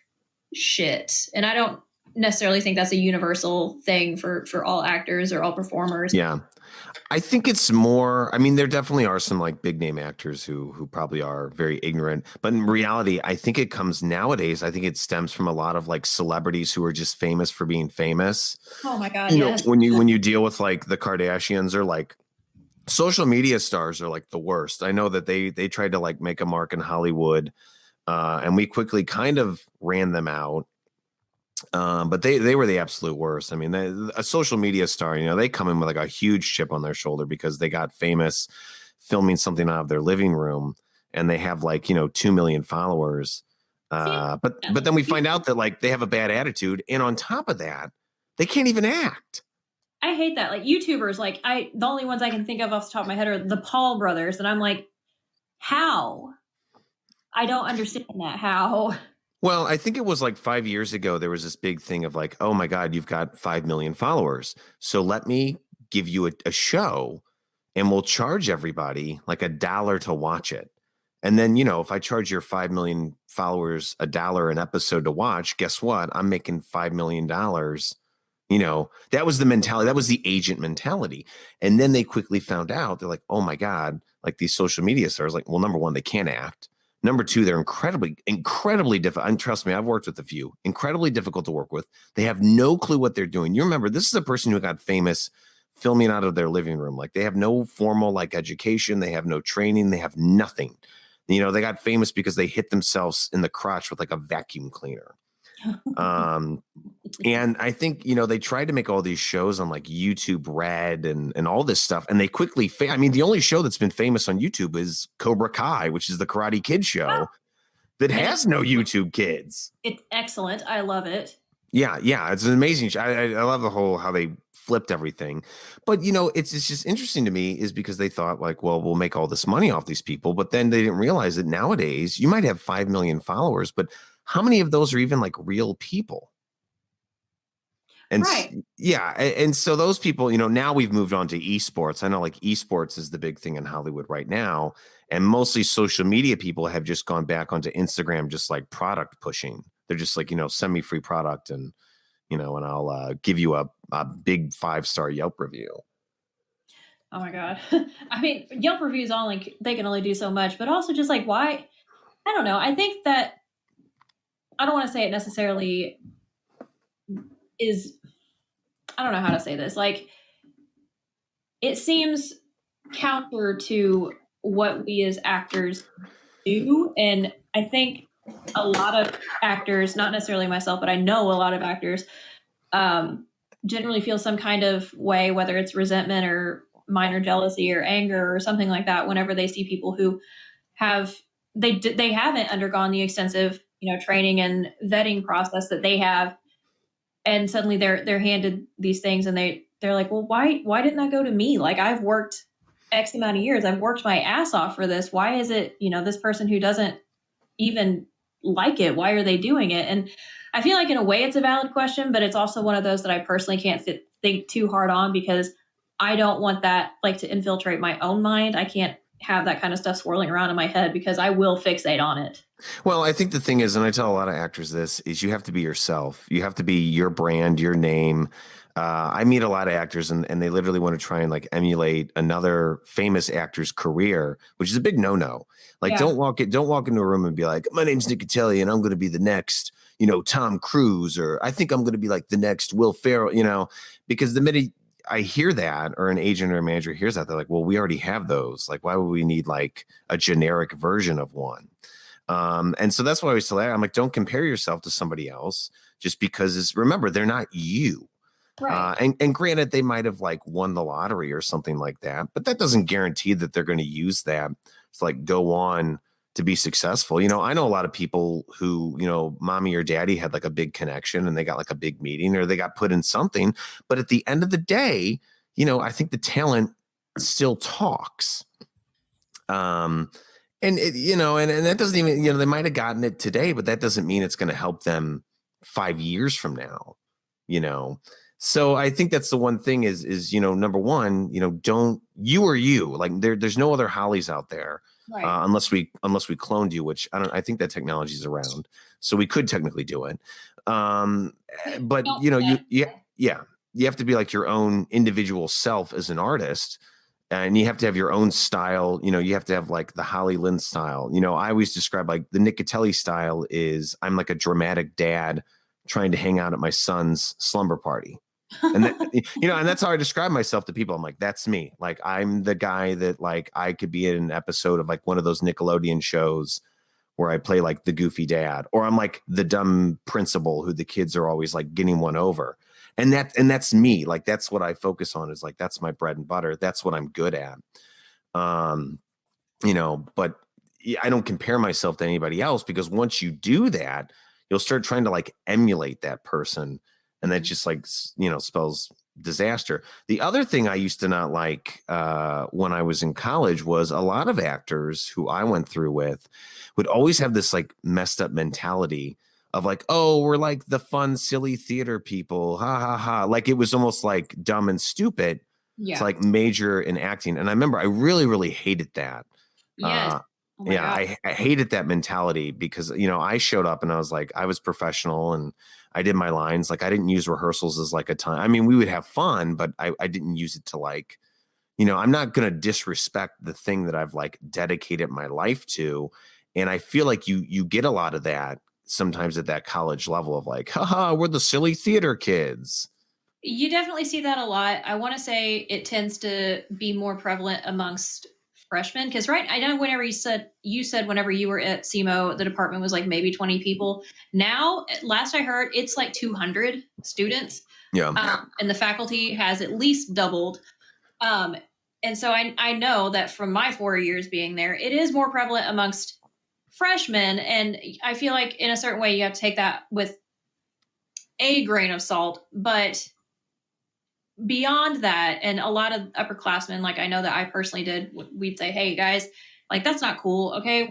shit? And I don't necessarily think that's a universal thing for all actors or all performers. Yeah. I think it's more, I mean, there definitely are some like big name actors who probably are very ignorant, but in reality, I think it comes nowadays. I think it stems from a lot of like celebrities who are just famous for being famous. Oh my God. Yes. When you deal with like the Kardashians or like social media stars are like the worst. I know that they tried to like make a mark in Hollywood, and we quickly kind of ran them out. But they were the absolute worst. I mean, a social media star, they come in with like a huge chip on their shoulder because they got famous filming something out of their living room, and they have like 2 million followers. But then we find out that like they have a bad attitude, and on top of that, they can't even act. I hate that. Like YouTubers, like the only ones I can think of off the top of my head are the Paul brothers, and I'm like, how? I don't understand that. How? Well, I think it was like 5 years ago, there was this big thing of like, oh my God, you've got 5 million followers. So let me give you a show and we'll charge everybody like $1 to watch it. And then, if I charge your 5 million followers $1 an episode to watch, guess what? I'm making $5 million. That was the mentality. That was the agent mentality. And then they quickly found out, they're like, oh my God, like these social media stars, like, well, number one, they can't act. Number two, they're incredibly difficult. And trust me, I've worked with a few, incredibly difficult to work with. They have no clue what they're doing. You remember, this is a person who got famous filming out of their living room. Like they have no formal like education. They have no training. They have nothing. They got famous because they hit themselves in the crotch with like a vacuum cleaner. And I think, they tried to make all these shows on like YouTube Red and all this stuff. And they quickly, I mean, the only show that's been famous on YouTube is Cobra Kai, which is the Karate Kid show that has no YouTube kids. It's excellent. I love it. Yeah. It's an amazing show. I love the whole, how they flipped everything. But, it's just interesting to me is because they thought like, well, we'll make all this money off these people. But then they didn't realize that nowadays you might have 5 million followers, but how many of those are even like real people? And Right. yeah, and so those people, now we've moved on to esports. I know like esports is the big thing in Hollywood right now, and mostly social media people have just gone back onto Instagram, just like product pushing. They're just like, send me free product, and I'll give you a big 5-star Yelp review. Oh my God. I mean, Yelp reviews only they can only do so much, but also just like why? I don't know. I think that I don't want to say it necessarily is. I don't know how to say this. Like it seems counter to what we as actors do, and I think a lot of actors, not necessarily myself, but I know a lot of actors, um, generally feel some kind of way, whether it's resentment or minor jealousy or anger or something like that, whenever they see people who have they haven't undergone the extensive training and vetting process that they have, and suddenly they're handed these things and they're like, well, why didn't that go to me? Like I've worked X amount of years, I've worked my ass off for this. Why is it this person who doesn't even like it, why are they doing it? And I feel like in a way it's a valid question, but it's also one of those that I personally can't think too hard on, because I don't want that like to infiltrate my own mind. I can't have that kind of stuff swirling around in my head because I will fixate on it. Well, I think the thing is, and I tell a lot of actors this, is you have to be yourself. You have to be your brand, your name. I meet a lot of actors, and they literally want to try and like emulate another famous actor's career, which is a big no-no. Like, Yeah. don't walk into a room and be like, "My name's Nick Cutelli, and I'm going to be the next, Tom Cruise, or I think I'm going to be like the next Will Ferrell," because the minute I hear that, or an agent or a manager hears that, they're like, "Well, we already have those. Like, why would we need like a generic version of one?" And so that's why I always tell that. I'm like, don't compare yourself to somebody else just because remember, they're not you. Right. And granted, they might have like won the lottery or something like that, but that doesn't guarantee that they're going to use that to like go on to be successful. I know a lot of people who, mommy or daddy had like a big connection and they got like a big meeting or they got put in something. But at the end of the day, I think the talent still talks. And and that doesn't even, they might have gotten it today, but that doesn't mean it's going to help them 5 years from now, you know? So I think that's the one thing is, number one, don't you or you like there's no other Hollies out there. Right. Unless we cloned you, which I think that technology is around. So we could technically do it. But Don't do that. yeah, you have to be like your own individual self as an artist, and you have to have your own style. You have to have like the Holly Lynn style. I always describe like the Nick Cutelli style is I'm like a dramatic dad trying to hang out at my son's slumber party. And that, and that's how I describe myself to people. I'm like, that's me. Like, I'm the guy that like I could be in an episode of like one of those Nickelodeon shows where I play like the goofy dad, or I'm like the dumb principal who the kids are always like getting one over. And that's me. Like, that's what I focus on, is like, that's my bread and butter. That's what I'm good at. Um, but I don't compare myself to anybody else, because once you do that, you'll start trying to like emulate that person. And that just like, spells disaster. The other thing I used to not like when I was in college was a lot of actors who I went through with would always have this like messed up mentality of like, oh, we're like the fun, silly theater people. Ha ha ha. Like it was almost like dumb and stupid to Yeah. like major in acting. And I remember I really, really hated that. Yes. Uh, Oh my yeah, God. I hated that mentality because, I showed up and I was like, I was professional and I did my lines. Like I didn't use rehearsals as like a time. I mean, we would have fun, but I didn't use it to like, I'm not going to disrespect the thing that I've like dedicated my life to. And I feel like you get a lot of that sometimes at that college level of like, haha, we're the silly theater kids. You definitely see that a lot. I want to say it tends to be more prevalent amongst freshmen because, right, I know whenever you said whenever you were at SEMO, the department was like maybe 20 people. Now, last I heard, it's like 200 students, Yeah. and the faculty has at least doubled. Um, and so I know that from my 4 years being there, it is more prevalent amongst freshmen, and I feel like in a certain way you have to take that with a grain of salt, but beyond that, and a lot of upperclassmen, like I know that I personally did, we'd say, hey guys, like that's not cool. Okay,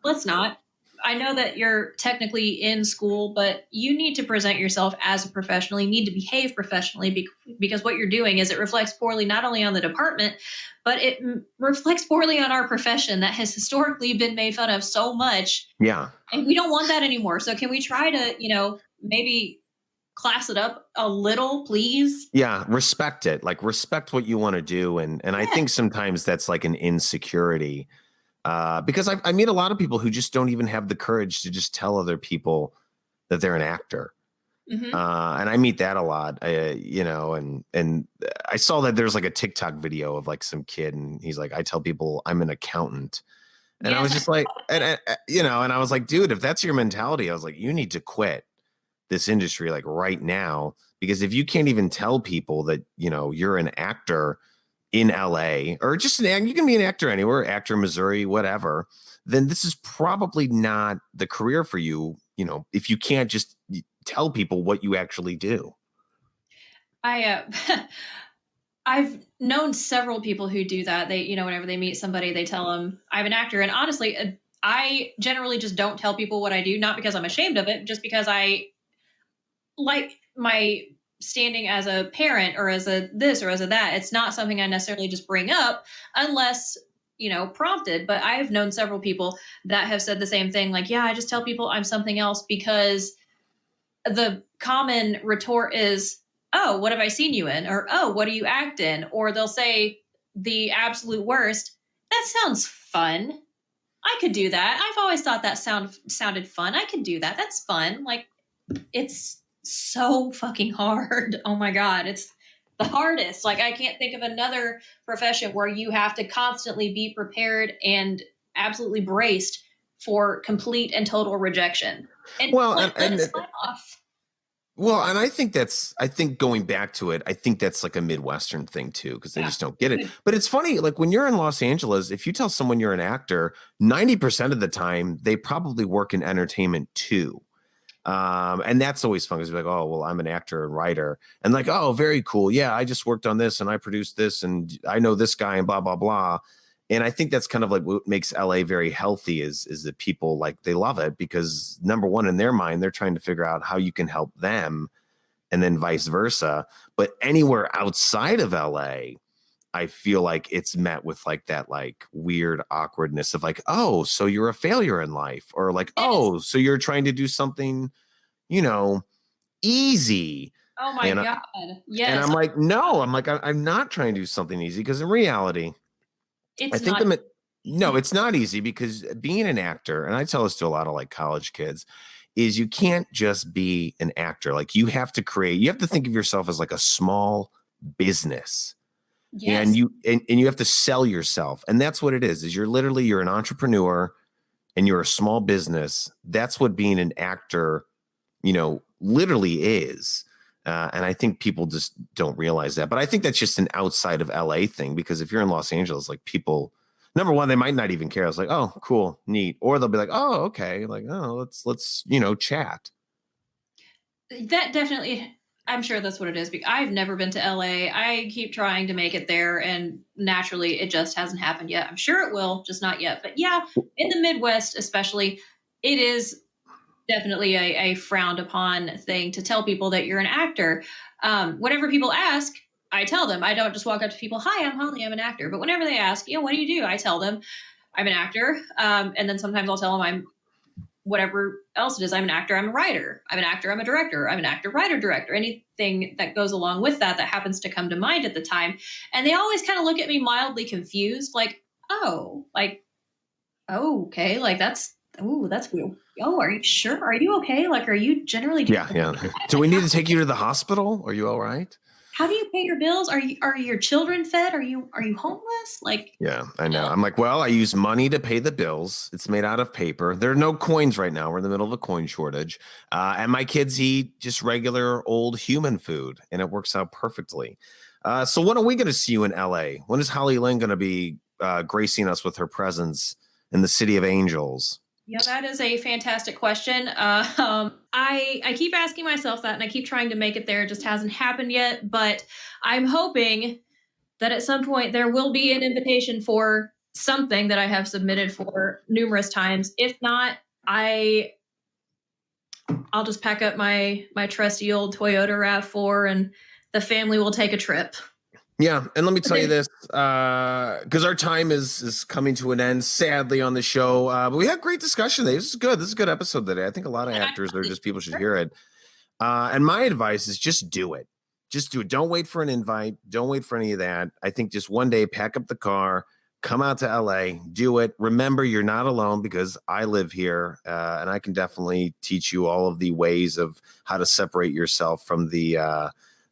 let's not. I know that you're technically in school, but you need to present yourself as a professional. You need to behave professionally because what you're doing is it reflects poorly not only on the department, but it reflects poorly on our profession that has historically been made fun of so much. Yeah. And we don't want that anymore. So can we try to, maybe class it up a little, please? Yeah, respect it. Like respect what you want to do, and I Yeah. think sometimes that's like an insecurity, because I meet a lot of people who just don't even have the courage to just tell other people that they're an actor. Hmm. And I meet that a lot, and I saw that there's like a TikTok video of like some kid, and he's like, I tell people I'm an accountant, and I was Yes. just like, and I was like, dude, if that's your mentality, I was like, you need to quit this industry like right now, because if you can't even tell people that you're an actor in LA, or just you can be an actor anywhere, actor in Missouri, whatever, then this is probably not the career for you, if you can't just tell people what you actually do. I I've known several people who do that. They, whenever they meet somebody, they tell them I'm an actor. And honestly, I generally just don't tell people what I do, not because I'm ashamed of it, just because I like my standing as a parent or as a this or as a that. It's not something I necessarily just bring up unless, prompted. But I've known several people that have said the same thing. Like, yeah, I just tell people I'm something else because the common retort is, "Oh, what have I seen you in?" Or, "Oh, what do you act in?" Or they'll say the absolute worst, "That sounds fun. I could do that. I've always thought that sounded fun. I could do that. That's fun." Like, it's so fucking hard. Oh my god, it's the hardest. Like, I can't think of another profession where you have to constantly be prepared and absolutely braced for complete and total rejection. And Well, let it slide off. and I think going back to it, I think that's like a Midwestern thing too, because they Yeah. just don't get it. But it's funny, like when you're in Los Angeles, if you tell someone you're an actor, 90% of the time they probably work in entertainment too. And that's always fun because you're like, oh, well, I'm an actor and writer. And like, oh, very cool. Yeah, I just worked on this and I produced this and I know this guy and blah, blah, blah. And I think that's kind of like what makes LA very healthy is that people like they love it because number one, in their mind, they're trying to figure out how you can help them and then vice versa. But anywhere outside of LA, I feel like it's met with like that like weird awkwardness of like, oh, so you're a failure in life, or like, Yes. oh, so you're trying to do something, you know, easy. Oh my And god. and Yes. I'm like, no, I'm like, I'm not trying to do something easy because in reality, I It's think not. no, it's not easy because being an actor, and I tell this to a lot of like college kids, is you can't just be an actor. Like you have to think of yourself as like a small business, and Yes. you have to sell yourself. And that's what it is you're an entrepreneur and you're a small business. That's what being an actor, literally is. And I think people just don't realize that. But I think that's just an outside of LA thing because if you're in Los Angeles, like people, number one, they might not even care. It's like, oh, cool, neat. Or they'll be like, oh, okay. Like, oh, let's, chat. That definitely, I'm sure that's what it is. I've never been to LA. I keep trying to make it there, and naturally, it just hasn't happened yet. I'm sure it will, just not yet. But yeah, in the Midwest, especially, it is definitely a frowned upon thing to tell people that you're an actor. Whenever people ask, I tell them. I don't just walk up to people, "Hi, I'm Holly. I'm an actor." But whenever they ask, "What do you do?" I tell them I'm an actor, and then sometimes I'll tell them I'm whatever else it is. I'm an actor, I'm a writer, I'm an actor, I'm a director, I'm an actor, writer, director, anything that goes along with that that happens to come to mind at the time. And they always kind of look at me mildly confused, like, oh, like, oh, okay, like that's weird. Oh, are you sure? Are you okay? Like, are you generally doing Yeah, yeah. okay? Do Like, we need to take you to the hospital? Are you all right? how do you pay your bills? Are your children fed? Are you homeless? Like, Yeah, I know. I'm like, well, I use money to pay the bills. It's made out of paper. There are no coins right now. We're in the middle of a coin shortage. And my kids eat just regular old human food, and it works out perfectly. So when are we going to see you in LA? When is Holly Lynn going to be gracing us with her presence in the City of Angels? yeah, that is a fantastic question. I keep asking myself that, and I keep trying to make it there. It just hasn't happened yet, but I'm hoping that at some point there will be an invitation for something that I have submitted for numerous times. If not, I'll just pack up my trusty old Toyota RAV4 and the family will take a trip. Yeah, and let me tell you this, because our time is coming to an end, sadly, on the show. But we had great discussion today. This is good. This is a good episode today. I think a lot of actors or just people should hear it. And my advice is just do it. Just do it. Don't wait for an invite. Don't wait for any of that. I think just one day, pack up the car, come out to LA, do it. Remember, you're not alone because I live here, and I can definitely teach you all of the ways of how to separate yourself from the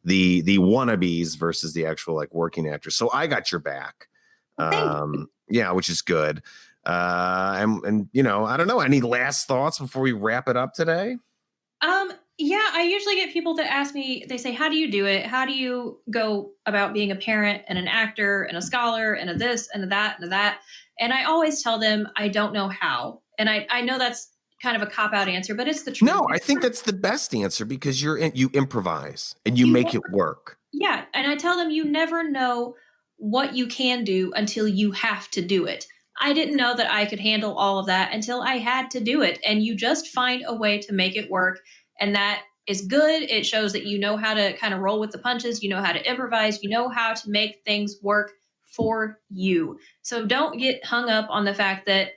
wannabes versus the actual like working actors. So I got your back. Yeah, which is good. And you know, I don't know. Any last thoughts before we wrap it up today? Yeah, I usually get people to ask me, they say, how do you do it? How do you go about being a parent and an actor and a scholar and a this and a that and a that? And I always tell them, I don't know how. And I know that's kind of a cop-out answer, but it's the truth. No, I think that's the best answer because you improvise and you make it work. Yeah. And I tell them, you never know what you can do until you have to do it. I didn't know that I could handle all of that until I had to do it. And you just find a way to make it work. And that is good. It shows that you know how to kind of roll with the punches. You know how to improvise. You know how to make things work for you. So don't get hung up on the fact that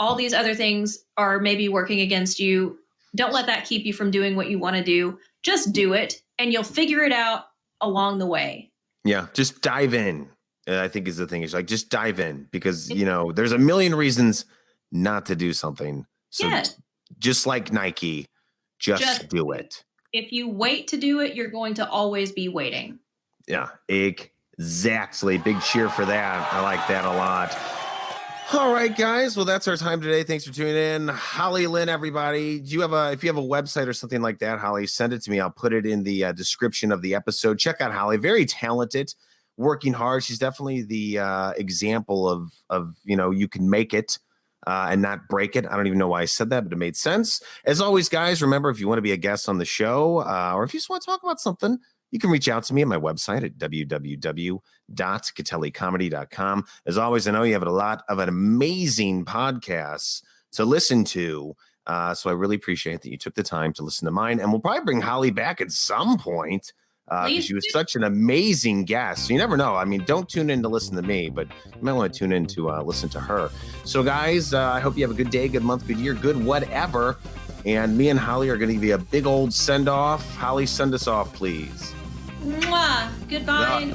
all these other things are maybe working against you. Don't let that keep you from doing what you want to do. Just do it and you'll figure it out along the way. Yeah, just dive in. I think is the thing. Is like just dive in because you know there's a million reasons not to do something. So just like Nike, just do it. If you wait to do it, you're going to always be waiting. Yeah, exactly. Big cheer for that. I like that a lot. All right, guys. Well, that's our time today. Thanks for tuning in. Holly Lynn, everybody. If you have a website or something like that, Holly, send it to me. I'll put it in the description of the episode. Check out Holly. Very talented, working hard. She's definitely the example of, you know, you can make it and not break it. I don't even know why I said that, but it made sense. As always, guys, remember, if you want to be a guest on the show or if you just want to talk about something, you can reach out to me at my website at www.cutellicomedy.com. As always, I know you have a lot of amazing podcasts to listen to. So I really appreciate that you took the time to listen to mine. And we'll probably bring Holly back at some point because she was such an amazing guest. You never know. I mean, don't tune in to listen to me, but you might want to tune in to listen to her. So, guys, I hope you have a good day, good month, good year, good whatever. And me and Holly are going to give you a big old send-off. Holly, send us off, please. Mwah. Goodbye.